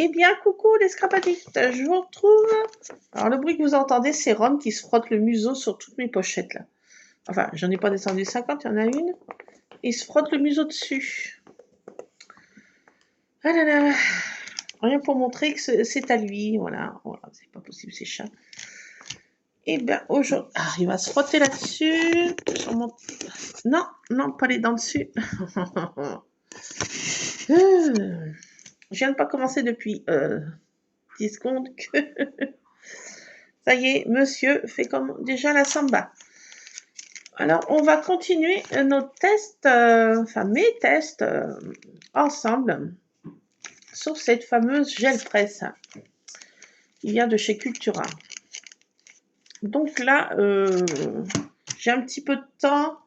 Eh bien, coucou les scrapadites, je vous retrouve. Alors, le bruit que vous entendez, c'est Ron qui se frotte le museau sur toutes mes pochettes, là. Enfin, j'en ai pas descendu 50, il y en a une. Il se frotte le museau dessus. Ah là là. Rien pour montrer que c'est à lui, voilà. Voilà, c'est pas possible, c'est chat. Eh bien, aujourd'hui... Ah, il va se frotter là-dessus. Non, non, pas les dents dessus. Je viens de pas commencer depuis 10 secondes que... Ça y est, monsieur fait comme déjà la samba. Alors, on va continuer nos tests, enfin mes tests ensemble sur cette fameuse gel presse qui vient de chez Cultura. Donc là, j'ai un petit peu de temps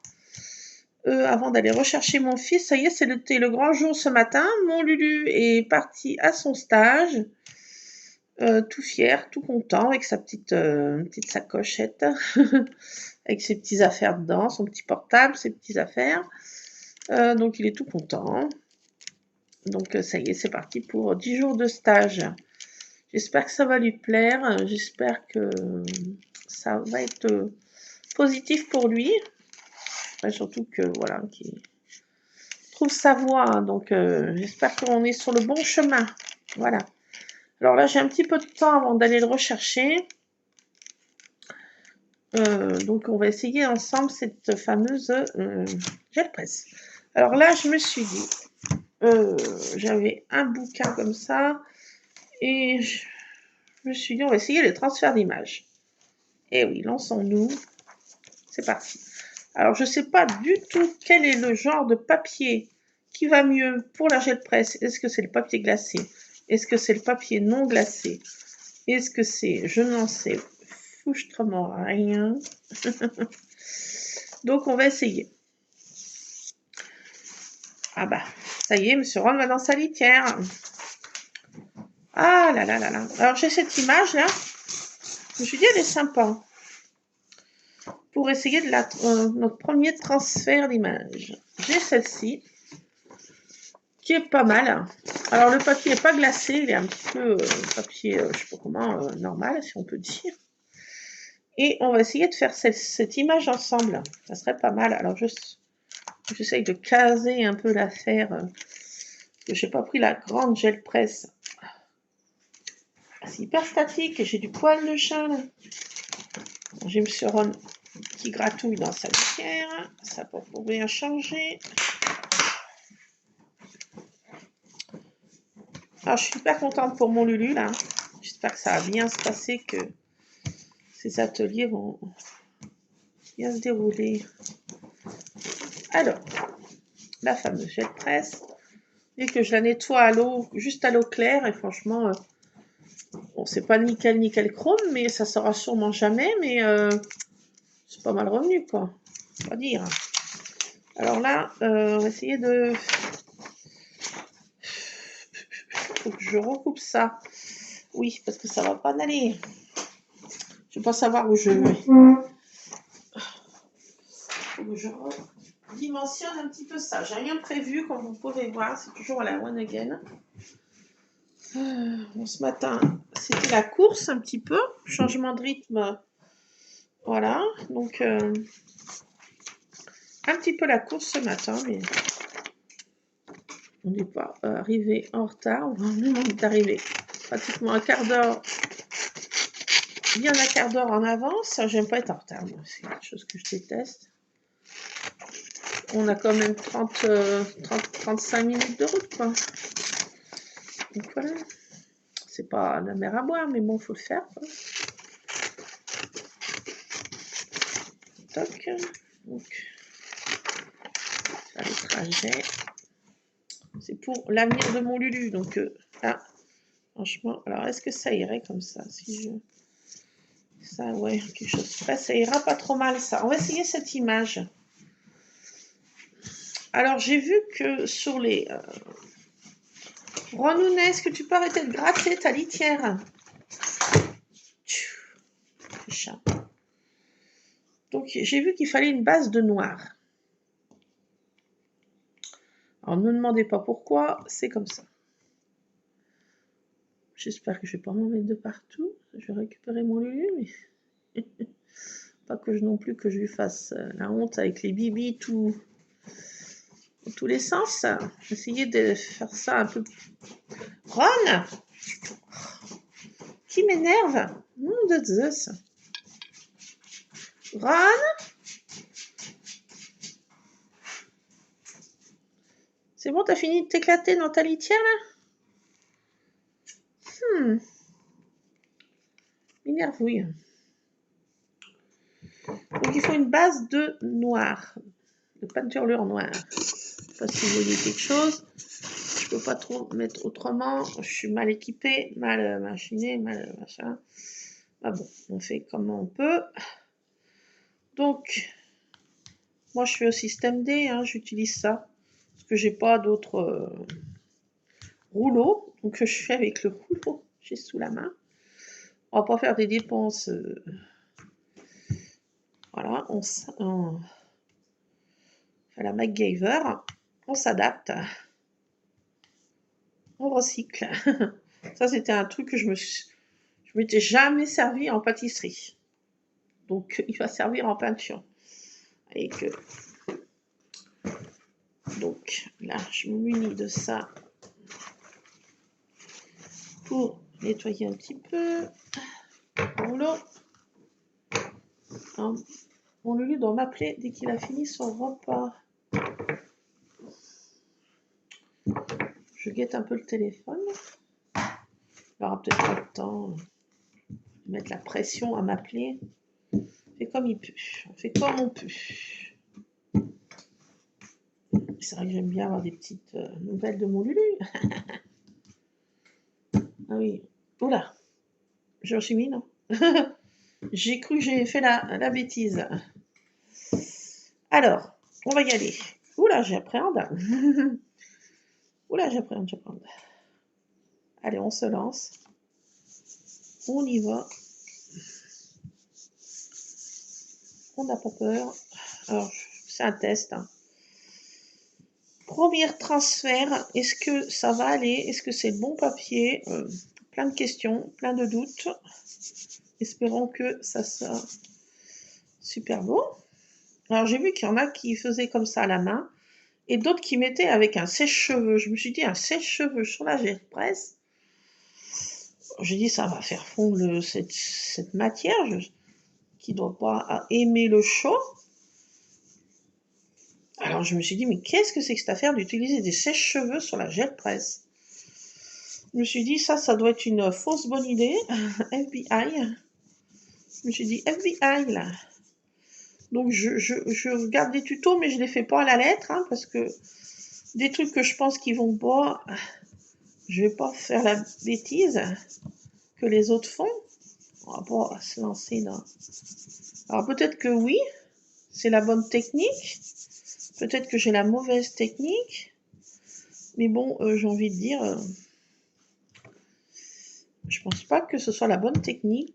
avant d'aller rechercher mon fils. Ça y est, c'était le grand jour ce matin. Mon Lulu est parti à son stage. Tout fier, tout content, avec sa petite sacochette, avec ses petites affaires dedans, son petit portable, ses petites affaires. Donc il est tout content. Donc ça y est, c'est parti pour 10 jours de stage. J'espère que ça va lui plaire, j'espère que ça va être positif pour lui. Et surtout que voilà, qu'il trouve sa voie, hein. Donc j'espère qu'on est sur le bon chemin. Voilà. Alors là, j'ai un petit peu de temps avant d'aller le rechercher. Donc, on va essayer ensemble cette fameuse gel presse. Alors là, je me suis dit, j'avais un bouquin comme ça, et je me suis dit, on va essayer les transferts d'images. Et oui, lançons-nous. C'est parti. Alors, je ne sais pas du tout quel est le genre de papier qui va mieux pour la gel presse. Est-ce que c'est le papier glacé? Est-ce que c'est le papier non glacé? Est-ce que c'est... Je n'en sais foutrement rien. Donc, on va essayer. Ah bah, ça y est, monsieur Ron va dans sa litière. Ah là là là là. Alors, j'ai cette image-là. Je me suis dit, elle est sympa. Pour essayer de notre premier transfert d'image. J'ai celle-ci, qui est pas mal. Alors, le papier n'est pas glacé, il est un petit peu papier, je sais pas comment, normal, si on peut dire. Et on va essayer de faire cette image ensemble. Ça serait pas mal. Alors, j'essaye de caser un peu l'affaire. Je n'ai pas pris la grande gel presse. C'est hyper statique, j'ai du poil de chat là. J'ai monsieur Ron qui gratouille dans sa litière. Ça peut rien changer. Alors, je suis hyper contente pour mon Lulu là. J'espère que ça va bien se passer, que ces ateliers vont bien se dérouler. Alors, la fameuse gel presse. Dès que je la nettoie à l'eau, juste à l'eau claire, et franchement, bon, c'est pas nickel chrome, mais ça sera sûrement jamais, mais c'est pas mal revenu, quoi. On va dire. Alors là, on va essayer de... Faut que je recoupe ça. Oui, parce que ça va pas aller. Je vais pas savoir où je vais. Faut que je dimensionne un petit peu ça. J'ai rien prévu, comme vous pouvez voir. C'est toujours à la one again. Bon, ce matin, c'était la course un petit peu. Changement de rythme. Voilà. Donc, un petit peu la course ce matin, mais on n'est pas arrivé en retard. On va d'arriver pratiquement un quart d'heure. Bien un quart d'heure en avance. J'aime pas être en retard. C'est quelque chose que je déteste. On a quand même 35 minutes de route, quoi. Donc voilà. C'est pas la mer à boire, mais bon, faut le faire, quoi. Toc. Donc, ça, le trajet. C'est pour l'avenir de mon Lulu. Donc, là, franchement, alors, est-ce que ça irait comme ça? Si je... Ça, ouais, quelque chose près, ça ira pas trop mal, ça. On va essayer cette image. Alors, j'ai vu que sur les... Ronounet, est-ce que tu peux arrêter de gratter ta litière? Chat. Donc, j'ai vu qu'il fallait une base de noir. Alors, ne me demandez pas pourquoi, c'est comme ça. J'espère que je vais pas m'en mettre de partout. Je vais récupérer mon Lulu, mais pas que je non plus que je lui fasse la honte avec les bibis tout dans tous les sens. Essayer de faire ça un peu. Ron, qui m'énerve. Nom de Zeus. Ron, c'est bon, t'as fini de t'éclater dans ta litière là? M'énervouille. Donc il faut une base de noir, de peinturlure noire. Je sais pas si vous voyez quelque chose. Je peux pas trop mettre autrement. Je suis mal équipée, mal machinée, mal machin. Ah bon, on fait comme on peut. Donc, moi je fais au système D, hein, j'utilise ça. Parce que j'ai pas d'autres rouleaux. Donc je fais avec le rouleau que j'ai sous la main. On va pas faire des dépenses. Voilà, on fait la MacGyver. On s'adapte. On recycle. Ça, c'était un truc que je m'étais jamais servi en pâtisserie. Donc, il va servir en peinture. Et que... Donc, là, je me munis de ça pour nettoyer un petit peu. Rouleau. Mon Lulu doit m'appeler dès qu'il a fini son repas. Je guette un peu le téléphone. Il aura peut-être pas le temps de mettre la pression à m'appeler. On fait comme il peut. On fait comme on peut. C'est vrai que j'aime bien avoir des petites nouvelles de mon Lulu. Ah oui. Oula. J'en suis mis, non? J'ai cru que j'ai fait la bêtise. Alors, on va y aller. Oula, j'appréhende. Oula, j'appréhende. Allez, on se lance. On y va. On n'a pas peur. Alors, c'est un test. Hein. Premier transfert. Est-ce que ça va aller? Est-ce que c'est le bon papier? Plein de questions, plein de doutes. Espérons que ça soit super beau. Alors, j'ai vu qu'il y en a qui faisaient comme ça à la main. Et d'autres qui mettaient avec un sèche-cheveux. Je me suis dit, un sèche-cheveux sur la Gèrepresse. J'ai dit, ça va faire fondre cette matière qui ne doit pas aimer le chaud. Alors je me suis dit, mais qu'est-ce que c'est que cette affaire d'utiliser des sèche-cheveux sur la Gèrepresse? Je me suis dit, ça doit être une fausse bonne idée. FBI. Je me suis dit, FBI, là. Donc je regarde des tutos, mais je ne les fais pas à la lettre, hein, parce que des trucs que je pense qu'ils vont pas, je vais pas faire la bêtise que les autres font. On va pas se lancer dans... Alors peut-être que oui, c'est la bonne technique. Peut-être que j'ai la mauvaise technique. Mais bon, j'ai envie de dire... je pense pas que ce soit la bonne technique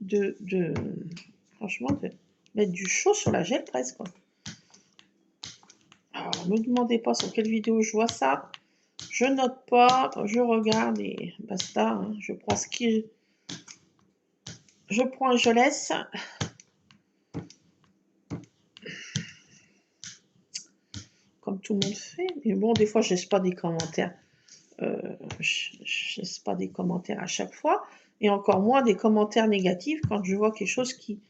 franchement, de mettre du chaud sur la Gèrepresse, quoi. Alors, ne me demandez pas sur quelle vidéo je vois ça. Je note pas, je regarde et basta. Hein. Je prends ce qui... Je prends et je laisse. Comme tout le monde fait. Mais bon, des fois, je laisse pas des commentaires. Je laisse pas des commentaires à chaque fois. Et encore moins des commentaires négatifs quand je vois quelque chose qui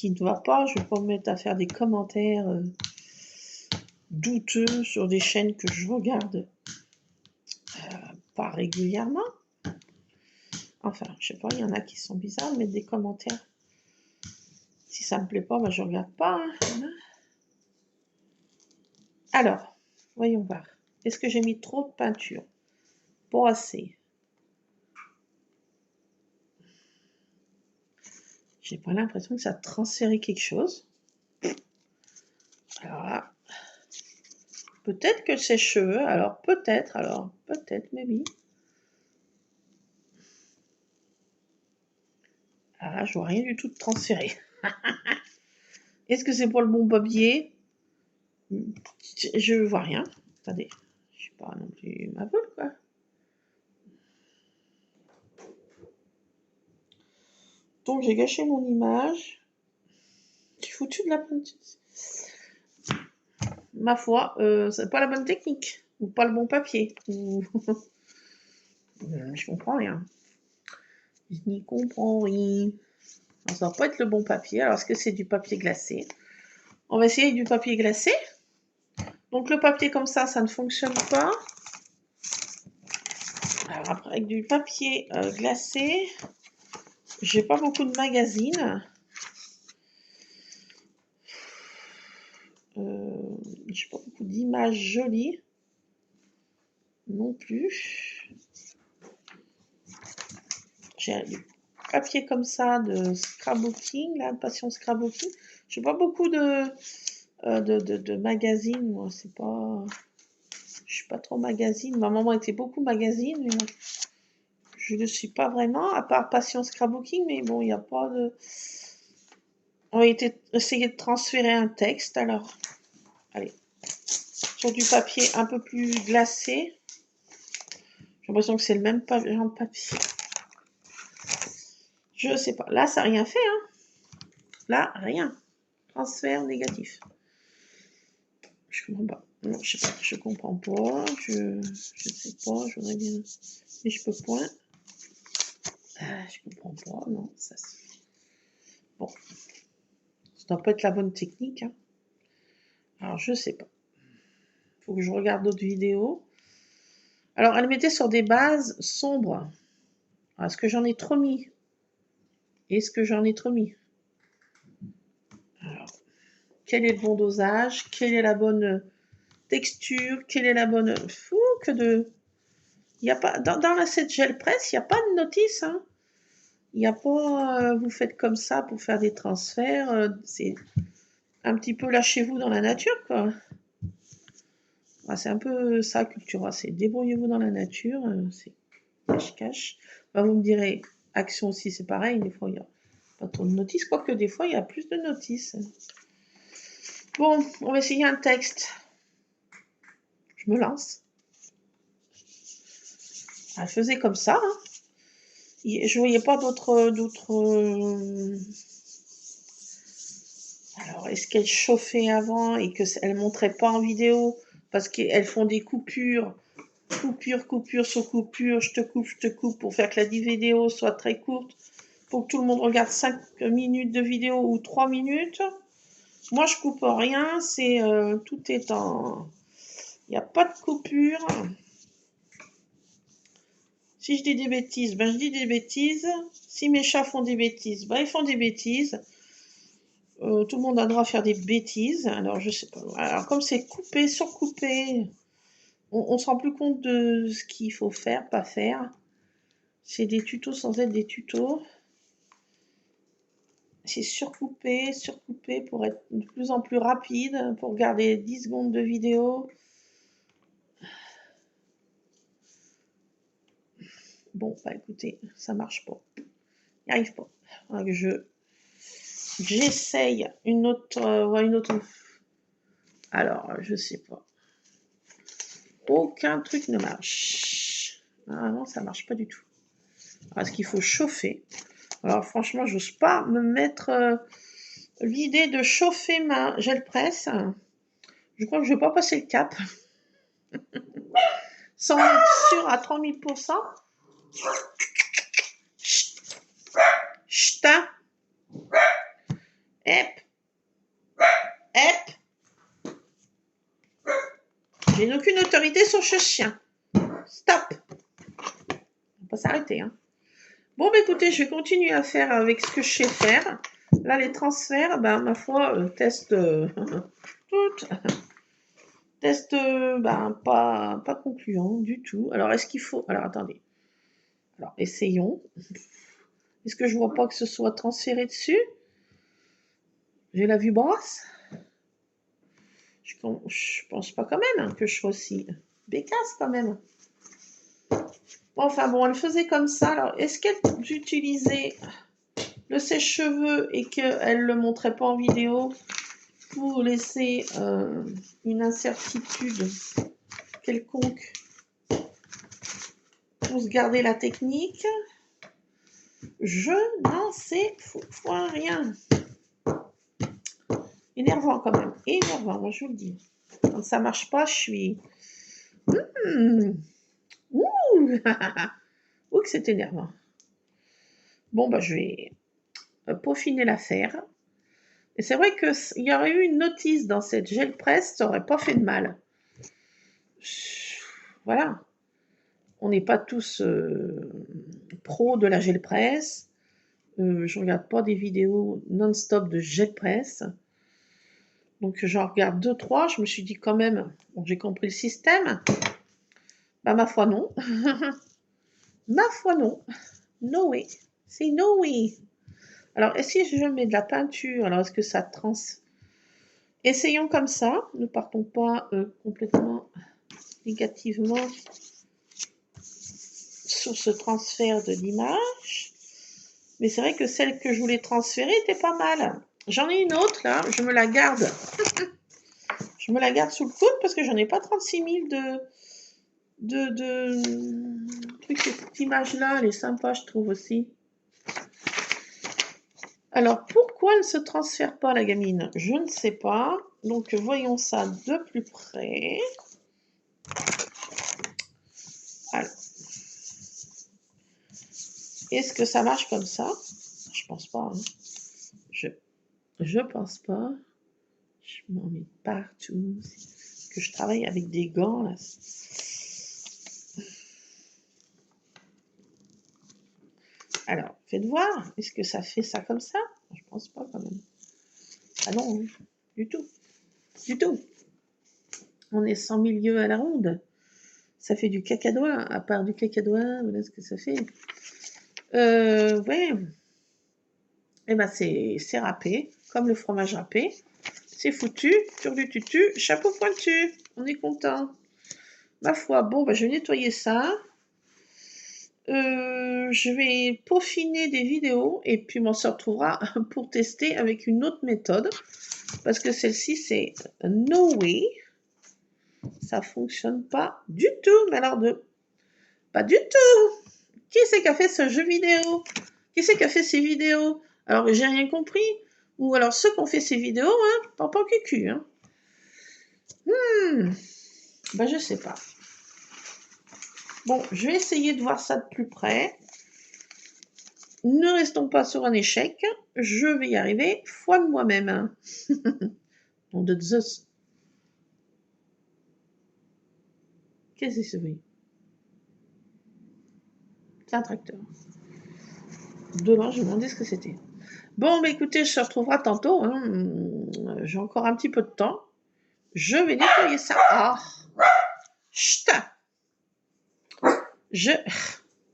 ne va pas. Je vais pas me mettre à faire des commentaires douteux sur des chaînes que je regarde pas régulièrement. Enfin, je sais pas, il y en a qui sont bizarres de mettre des commentaires. Si ça me plaît pas, ben je regarde pas. Hein. Alors, voyons voir. Est-ce que j'ai mis trop de peinture? Pas assez. J'ai pas l'impression que ça a transféré quelque chose. Alors là, peut-être que c'est cheveux, alors peut-être, maybe. Alors là, je vois rien du tout de transféré. Est-ce que c'est pour le bon papier? Je vois rien. Attendez, je suis pas non plus ma boule, quoi. Donc j'ai gâché mon image. J'ai foutu de la peinture. Ma foi, c'est pas la bonne technique. Ou pas le bon papier. Ou... je comprends rien. Je n'y comprends rien. Alors, ça va pas être le bon papier. Alors, est-ce que c'est du papier glacé? On va essayer du papier glacé. Donc, le papier comme ça ne fonctionne pas. Alors, après, avec du papier glacé, j'ai pas beaucoup de magazines. J'ai pas beaucoup d'images jolies. Non plus. J'ai du papier comme ça de scrapbooking, là, passion scrapbooking. J'ai pas beaucoup de magazines, moi. C'est pas... Je suis pas trop magazine. Ma maman était beaucoup magazine, mais moi, je ne suis pas vraiment, à part passion scrapbooking, mais bon, il n'y a pas de... On va essayer de transférer un texte, alors. Allez. Sur du papier un peu plus glacé. J'ai l'impression que c'est le même genre de papier. Je sais pas. Là, ça n'a rien fait, hein. Là, rien. Transfert négatif. Je comprends pas. Non, je sais pas. Je comprends pas. Je sais pas. Je voudrais bien... Mais je peux point. Je comprends pas. Non, ça c'est... Bon. Ça doit pas être la bonne technique, hein. Alors, je sais pas. Faut que je regarde d'autres vidéos. Alors, elle mettait sur des bases sombres. Est-ce que j'en ai trop mis? Est-ce que j'en ai trop mis? Alors, quel est le bon dosage? Quelle est la bonne texture? Quelle est la bonne... Fou que de... Il y a pas... Dans cette gel presse, il n'y a pas de notice, hein. Il n'y a pas... vous faites comme ça pour faire des transferts. C'est un petit peu lâchez-vous dans la nature, quoi. C'est un peu ça, Cultura. C'est débrouillez-vous dans la nature. C'est cache-cache. Vous me direz, Action aussi, c'est pareil. Des fois, il n'y a pas trop de notices. Quoique des fois, il y a plus de notices. Bon, on va essayer un texte. Je me lance. Elle faisait comme ça. Hein. Je voyais pas d'autres... Alors, est-ce qu'elle chauffait avant et qu'elle montrait pas en vidéo parce qu'elles font des coupure sur coupure, je te coupe pour faire que la vidéo soit très courte, pour que tout le monde regarde 5 minutes de vidéo ou 3 minutes. Moi, je coupe rien, c'est tout est en... Il n'y a pas de coupure. Si je dis des bêtises, ben je dis des bêtises. Si mes chats font des bêtises, ben ils font des bêtises. Tout le monde a le droit à faire des bêtises. Alors, je sais pas. Alors, comme c'est coupé, surcoupé, on se rend plus compte de ce qu'il faut faire, pas faire. C'est des tutos sans être des tutos. C'est surcoupé pour être de plus en plus rapide, pour garder 10 secondes de vidéo. Bon, bah écoutez, ça marche pas. Il n'y arrive pas. J'essaye une autre... Alors, je sais pas. Aucun truc ne marche. Ah non, ça marche pas du tout. Parce qu'il faut chauffer. Alors franchement, j'ose pas me mettre l'idée de chauffer ma gel presse. Je crois que je vais pas passer le cap. Sans être sûr à 30 000%. Chut. Hep. Hep. J'ai aucune autorité sur ce chien. Stop. On va pas s'arrêter, hein. Bon, bah écoutez, je vais continuer à faire avec ce que je sais faire. Là, les transferts, ben, ma foi, test... test, ben, pas concluant du tout. Alors, est-ce qu'il faut... Alors, attendez. Alors, essayons. Est-ce que je vois pas que ce soit transféré dessus? J'ai la vue basse. Je pense pas quand même hein, que je sois aussi bécasse quand même. Enfin bon, elle faisait comme ça. Alors, est-ce qu'elle utilisait le sèche-cheveux et qu'elle ne le montrait pas en vidéo pour laisser une incertitude quelconque pour se garder la technique? Je n'en sais rien. Énervant quand même. Énervant, moi je vous le dis. Quand ça marche pas, je suis... Ouh Ouh que c'est énervant. Bon, bah je vais peaufiner l'affaire. Et c'est vrai qu'il y aurait eu une notice dans cette gel presse, ça aurait pas fait de mal. Voilà. On n'est pas tous pros de la gel presse. Je regarde pas des vidéos non-stop de gel presse. Donc j'en regarde 2-3. Je me suis dit quand même, bon, j'ai compris le système. Bah ma foi non. Ma foi non. No way. C'est no way. Alors, et si je mets de la peinture, alors est-ce que ça Essayons comme ça. Ne partons pas complètement négativement sur ce transfert de l'image. Mais c'est vrai que celle que je voulais transférer était pas mal. J'en ai une autre là, je me la garde. Je me la garde sous le coude parce que j'en ai pas 36 000 trucs. Cette image là, elle est sympa, je trouve aussi. Alors, pourquoi elle ne se transfère pas, la gamine? Je ne sais pas. Donc, voyons ça de plus près. Alors, est-ce que ça marche comme ça? Je pense pas. Hein. Je pense pas. Je m'en mets partout. Que je travaille avec des gants, là. Alors, faites voir. Est-ce que ça fait ça comme ça? Je pense pas, quand même. Ah non, du tout. Du tout. On est sans milieu à la ronde. Ça fait du cacadois. À part du cacadois, voilà ce que ça fait. Ouais. Et ben c'est râpé, comme le fromage râpé. C'est foutu, turlututu, chapeau pointu. On est content. Ma foi, bon, bah, je vais nettoyer ça. Je vais peaufiner des vidéos et puis on se retrouvera pour tester avec une autre méthode. Parce que celle-ci, c'est no way. Ça fonctionne pas du tout. Mais alors pas du tout. Qui c'est qui a fait ce jeu vidéo? Qui c'est qui a fait ces vidéos? Alors, j'ai rien compris. Ou alors, ceux qui ont fait ces vidéos, hein, pas cucu, hein. Ben, je sais pas. Bon, je vais essayer de voir ça de plus près. Ne restons pas sur un échec. Je vais y arriver, foi de moi-même. Hein. Nom de Zeus. Qu'est-ce que c'est ce bruit? C'est un tracteur. De loin, je me demandais ce que c'était. Bon, bah écoutez, je se retrouvera tantôt. Hein. J'ai encore un petit peu de temps. Je vais nettoyer ça. Ah, chut.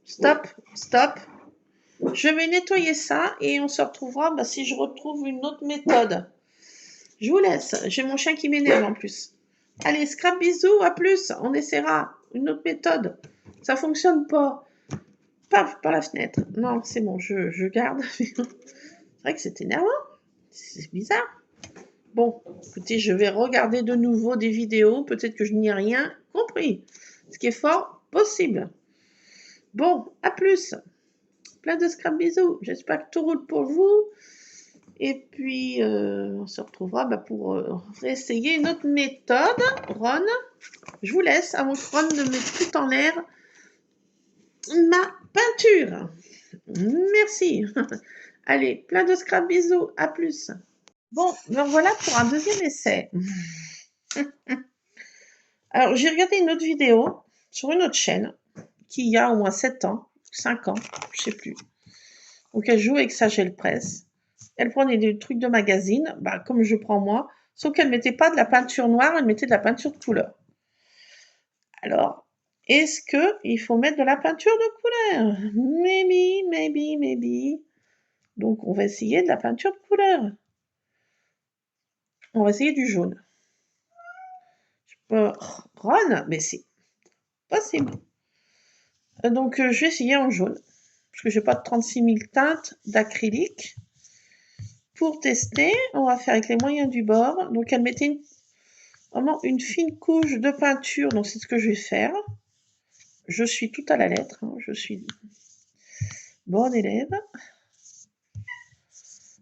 Stop. Je vais nettoyer ça et on se retrouvera si je retrouve une autre méthode. Je vous laisse. J'ai mon chien qui m'énerve en plus. Allez, scrap bisous, à plus. On essaiera une autre méthode. Ça fonctionne pas. Paf, par la fenêtre. Non, c'est bon, je garde. C'est vrai que c'est énervant. C'est bizarre. Bon, écoutez, je vais regarder de nouveau des vidéos. Peut-être que je n'y ai rien compris. Ce qui est fort possible. Bon, à plus. Plein de scrap bisous. J'espère que tout roule pour vous. Et puis, on se retrouvera pour réessayer une autre méthode. Ron, je vous laisse avant que Ron ne mette tout en l'air ma peinture. Merci. Allez, plein de scrap bisous. À plus. Bon, ben voilà pour un deuxième essai. Alors, j'ai regardé une autre vidéo sur une autre chaîne qui a au moins 7 ans, 5 ans, je sais plus. Donc, elle joue avec sa gel presse. Elle prenait des trucs de magazine, comme je prends moi, sauf qu'elle ne mettait pas de la peinture noire, elle mettait de la peinture de couleur. Alors, est-ce qu'il faut mettre de la peinture de couleur? Maybe. Donc, on va essayer de la peinture de couleur. On va essayer du jaune. Ron, mais c'est possible. Donc, je vais essayer en jaune, parce que j'ai pas de 36 000 teintes d'acrylique. Pour tester, on va faire avec les moyens du bord. Donc, elle mettait vraiment une fine couche de peinture, donc c'est ce que je vais faire. Je suis tout à la lettre, hein. Je suis Bon élève.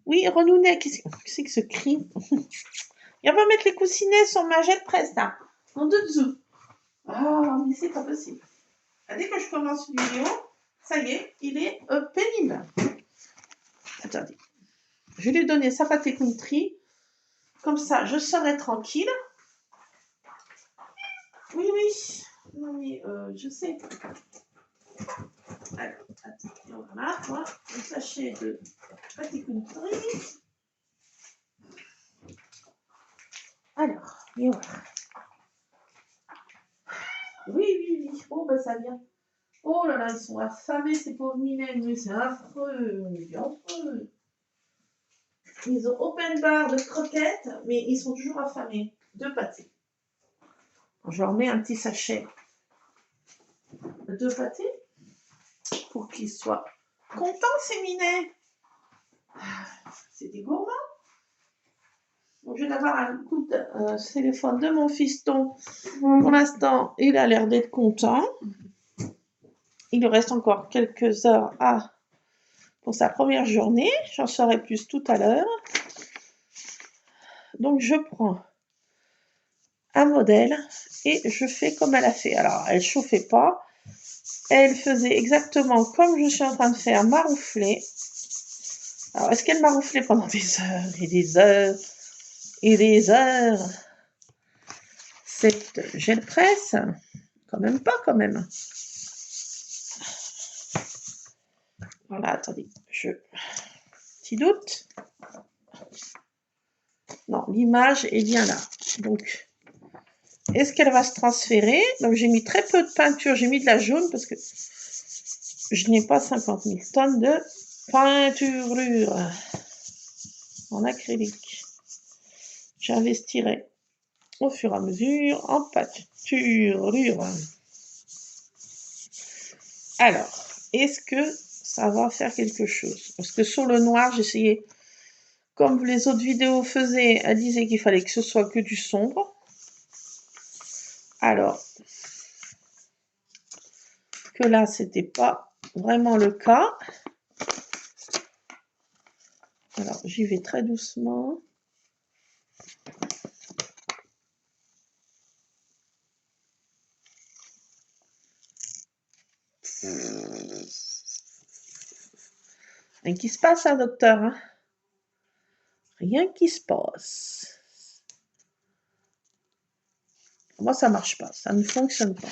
Oui, Renounet, qu'est-ce que c'est que ce cri? Il va mettre les coussinets sur ma gel presse, là. En dessous. Ah, mais c'est pas possible. Dès que je commence une vidéo, ça y est, il est pénible. Attendez. Je lui ai donné sa pâté country. Comme ça, je serai tranquille. Oui, oui. Non, mais je sais. Alors, attends, voilà, moi, un sachet de pâté country. Alors, et voilà. Oui, oui, oui. Oh, ben ça vient. Oh là là, ils sont affamés, ces pauvres minets. Mais c'est affreux. C'est affreux. Ils ont open bar de croquettes, mais ils sont toujours affamés. De pâté. Je leur mets un petit sachet de pâté pour qu'ils soient contents, ces minets. C'est des gourmands. Donc, je vais d'avoir un coup de téléphone de mon fiston. Pour l'instant, il a l'air d'être content. Il lui reste encore quelques heures pour sa première journée. J'en saurai plus tout à l'heure. Donc, je prends un modèle et je fais comme elle a fait. Alors, elle ne chauffait pas. Elle faisait exactement comme je suis en train de faire, maroufler. Alors, est-ce qu'elle marouflait pendant des heures et des heures et des heures? Cette gel presse, quand même pas, quand même. Voilà, attendez, petit doute. Non, l'image est bien là. Donc, est-ce qu'elle va se transférer? Donc, j'ai mis très peu de peinture. J'ai mis de la jaune parce que je n'ai pas 50 000 tonnes de peinture en acrylique. J'investirai au fur et à mesure en peinture. Alors, est-ce que ça va faire quelque chose? Parce que sur le noir, j'ai essayé, comme les autres vidéos faisaient, elle disait qu'il fallait que ce soit que du sombre. Alors, que là, c'était pas vraiment le cas. Alors, j'y vais très doucement. Rien qui se passe, hein, docteur, hein? Rien qui se passe. Moi, ça marche pas. Ça ne fonctionne pas.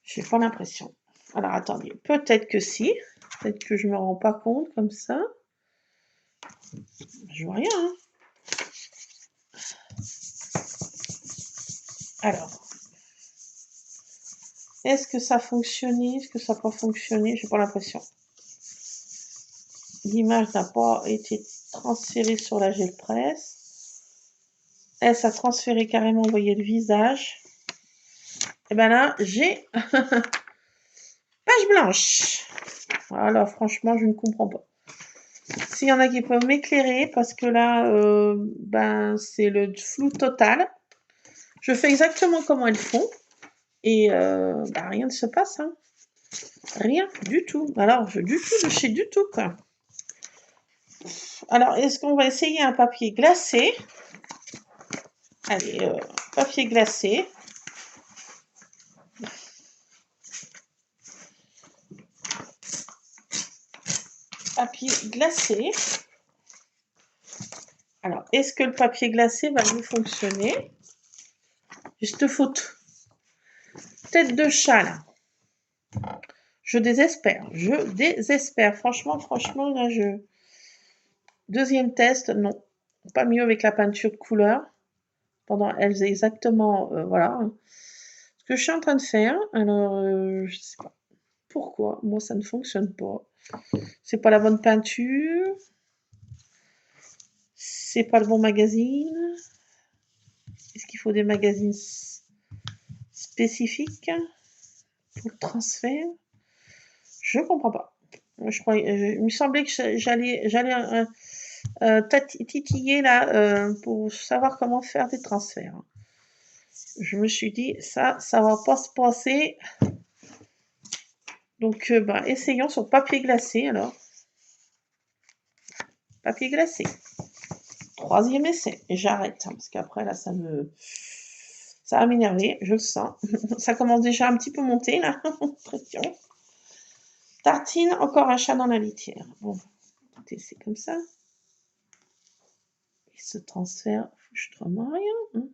J'ai pas l'impression. Alors, attendez. Peut-être que si. Peut-être que je me rends pas compte comme ça. Je vois rien, hein. Alors. Est-ce que ça a fonctionné? Est-ce que ça n'a pas fonctionné? J'ai pas l'impression. L'image n'a pas été transférée sur la gel presse. Elle s'est transféré carrément, vous voyez le visage. Et bien là, j'ai page blanche. Alors franchement, je ne comprends pas. S'il y en a qui peuvent m'éclairer, parce que là, c'est le flou total. Je fais exactement comme elles font. Et rien ne se passe. Hein. Rien du tout. Alors, du tout de chez du tout, quoi. Alors, est-ce qu'on va essayer un papier glacé? Allez, papier glacé. Papier glacé. Alors, est-ce que le papier glacé va nous fonctionner? Juste faute. Tête de chat, là. Je désespère. Je désespère. Franchement, là, Deuxième test, non. Pas mieux avec la peinture de couleur. Pendant, elle faisait exactement, voilà. Ce que je suis en train de faire. Alors, je sais pas. Pourquoi? Moi, ça ne fonctionne pas. C'est pas la bonne peinture. C'est pas le bon magazine. Est-ce qu'il faut des magazines spécifiques pour le transfert? Je comprends pas. Il me semblait que j'allais titiller là pour savoir comment faire des transferts. Je me suis dit, ça va pas se passer Donc, bah, essayons sur papier glacé, alors. Papier glacé. 3e essai. Et j'arrête, hein, parce qu'après, là, ça va m'énerver, je le sens. Ça commence déjà un petit peu monter, là. Pression. Tartine, encore un chat dans la litière. Bon, écoutez, c'est comme ça. Il se transfère foutrement rien. Hein.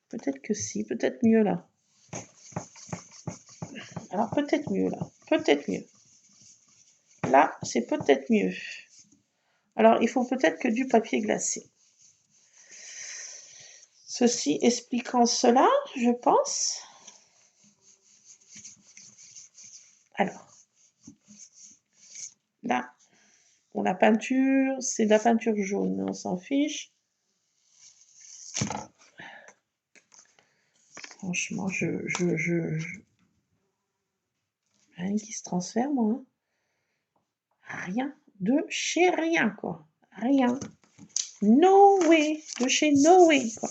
Peut-être que si, peut-être mieux là. Alors peut-être mieux là, peut-être mieux. Là, c'est peut-être mieux. Alors, il faut peut-être que du papier glacé. Ceci expliquant cela, je pense. Alors, là, pour la peinture, c'est de la peinture jaune, mais on s'en fiche. Franchement, rien qui se transfère, moi. Hein. Rien de chez rien, quoi. Rien. No way. De chez No way, quoi.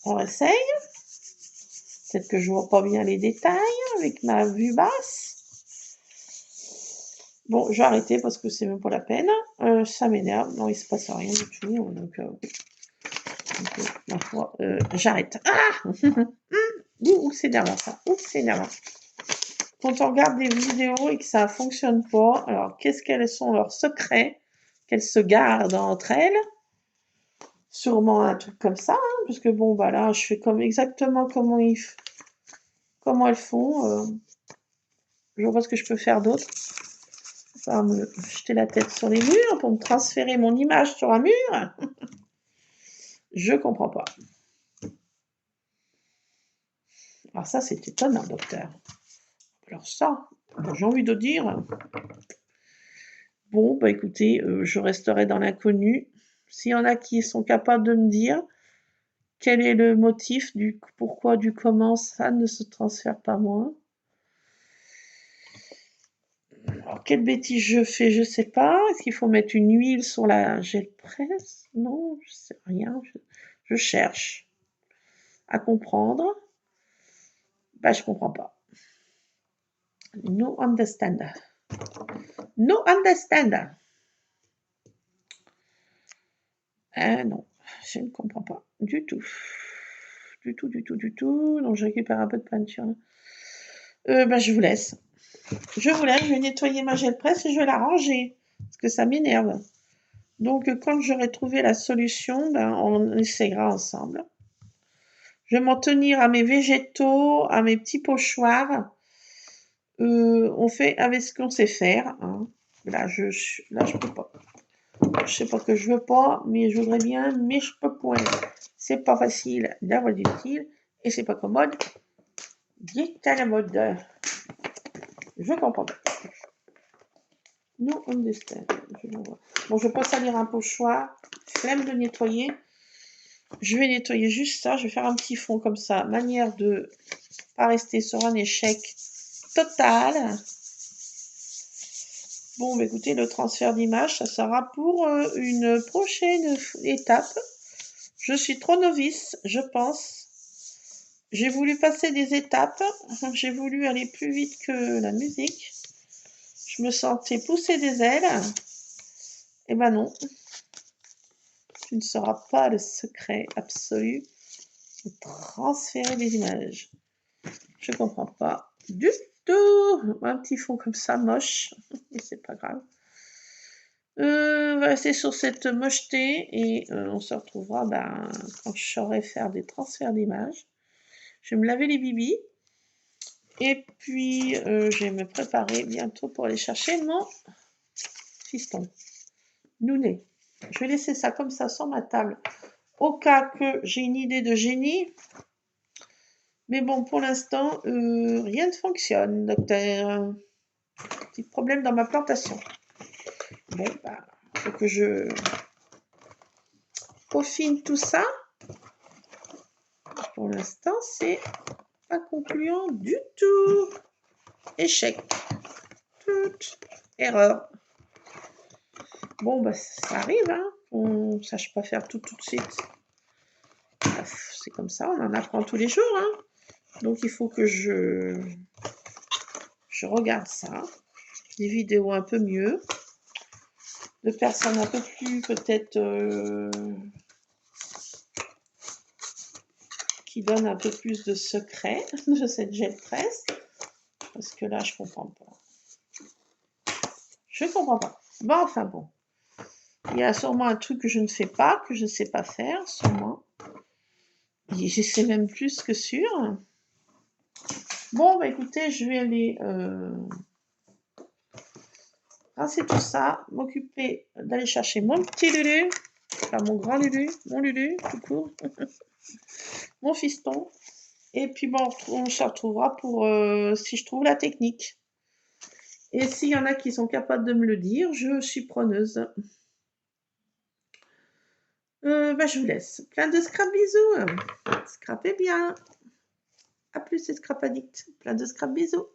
On essaye. Peut-être que je vois pas bien les détails avec ma vue basse. Bon, je vais arrêter parce que c'est même pas la peine. Ça m'énerve. Non, il se passe rien du tout. Donc ma foi, j'arrête. Ah Ouh, c'est énervant ça. Ouh, c'est énervant. Quand on regarde des vidéos et que ça fonctionne pas, alors quels sont leurs secrets qu'elles se gardent entre elles? Sûrement un truc comme ça, hein, parce que bon, bah là, je fais exactement comment elles font. Je vois pas ce que je peux faire d'autre. Ça va me jeter la tête sur les murs pour me transférer mon image sur un mur. Je comprends pas. Alors ça, c'est étonnant, docteur. Alors ça, j'ai envie de dire... Bon, bah écoutez, je resterai dans l'inconnu. S'il y en a qui sont capables de me dire quel est le motif du pourquoi, du comment, ça ne se transfère pas moins. Alors, quelle bêtise je fais, je sais pas. Est-ce qu'il faut mettre une huile sur la gel presse? Non, je sais rien. Je cherche à comprendre. Bah, je comprends pas. No understand. No understand. Non, je ne comprends pas du tout. Du tout. Donc, je récupère un peu de peinture. Bah, je vous laisse. Je vais nettoyer ma gel presse et je vais la ranger. Parce que ça m'énerve. Donc, quand j'aurai trouvé la solution, ben, on essaiera ensemble. Je vais m'en tenir à mes végétaux, à mes petits pochoirs. On fait avec ce qu'on sait faire. Hein. Là, je peux pas. Je sais pas que je veux pas, mais je voudrais bien, mais je peux point. C'est pas facile d'avoir du style et c'est pas commode. Dites à la mode. Je comprends pas. No understand. Bon, je vais pas salir un pochoir. Flemme de nettoyer. Je vais nettoyer juste ça. Je vais faire un petit fond comme ça. Manière de pas rester sur un échec total. Bon, bah écoutez, le transfert d'image, ça sera pour une prochaine étape. Je suis trop novice, je pense. J'ai voulu passer des étapes. J'ai voulu aller plus vite que la musique. Je me sentais pousser des ailes. Eh ben non. Tu ne sauras pas le secret absolu de transférer des images. Je comprends pas du tout. Un petit fond comme ça, moche. Mais c'est pas grave. On va rester sur cette mocheté et on se retrouvera quand je saurai faire des transferts d'images. Je vais me laver les bibis. Et puis, je vais me préparer bientôt pour aller chercher mon fiston. Nounet. Je vais laisser ça comme ça sur ma table au cas que j'ai une idée de génie. Mais bon, pour l'instant, rien ne fonctionne, docteur. Petit problème dans ma plantation. Bon, faut que je peaufine tout ça. Pour l'instant, c'est pas concluant du tout. Échec. Toute erreur. Bon, ça arrive, hein. On ne sache pas faire tout de suite. C'est comme ça, on en apprend tous les jours, hein. Donc, il faut que je regarde ça. Des vidéos un peu mieux. De personnes un peu plus, peut-être, qui donnent un peu plus de secrets de cette gel presse. Parce que là, je comprends pas. Je comprends pas. Bon, enfin bon. Il y a sûrement un truc que je ne fais pas, que je ne sais pas faire, sûrement. Et je sais même plus que sûr. Bon, bah écoutez, je vais aller rincer tout ça, m'occuper d'aller chercher mon petit Lulu, enfin mon grand Lulu, mon Lulu, tout court, mon fiston. Et puis bon, on se retrouvera pour si je trouve la technique. Et s'il y en a qui sont capables de me le dire, je suis preneuse. Bah, je vous laisse. Plein de scrap bisous. Scrapez bien. A plus, c'est scrap addict. Plein de scrap bisous.